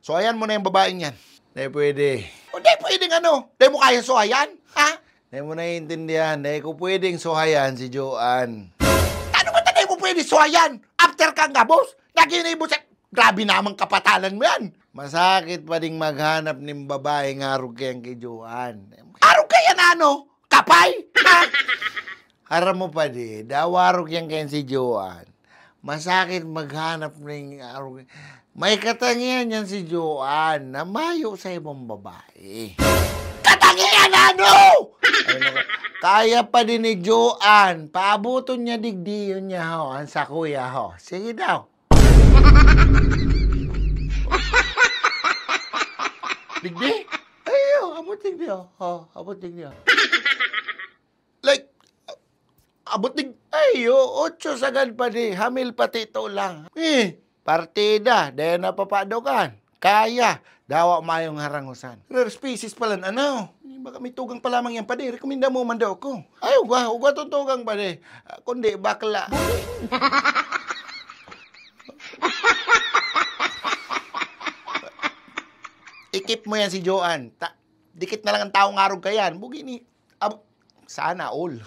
Suhayan mo na yung babaeng yan. Hindi pwede. O, di pwedeng ano? Di mo kaya suhayan? Ha? Di mo naiintindihan. Di ko pwedeng suhayan si Joanne. Ano ba tayo mo pwede suhayan? After kang gabos? Naginibos sa... Grabe namang kapatalan mo yan. Masakit pa ding maghanap ng babae nga arog kayang kay Joanne. Arog kaya na ano? Kapay? Ha? Harap mo pa di. Dawarog yan kayang si Joanne. Masakit maghanap ng arog. May katangian yan si Joanne na mayo sa ibang babae. Katangian ano? Kaya pa din ni Joanne. Paabuton niya digdiyon niya ho. Ang sa kuya ho. Sige daw. Digdi? Ayo, abot digdi ho. Abot digdi ho. Like, abot digdi. Ayo, 8 sagad pa di. Hamil pati ito lang. Partida. Dahil napapadokan. Kaya. Dawa mayong harangusan. Rare species pala, ano? Baka may tugang pa lamang yan pa di. Rekomenda mo man daw ko. Ay, ugwa itong tugang pa di. Kundi, bakla. Ikip mo yan si Joanne. Dikit na lang ang taong arog ka yan. Bugi ni... sana all.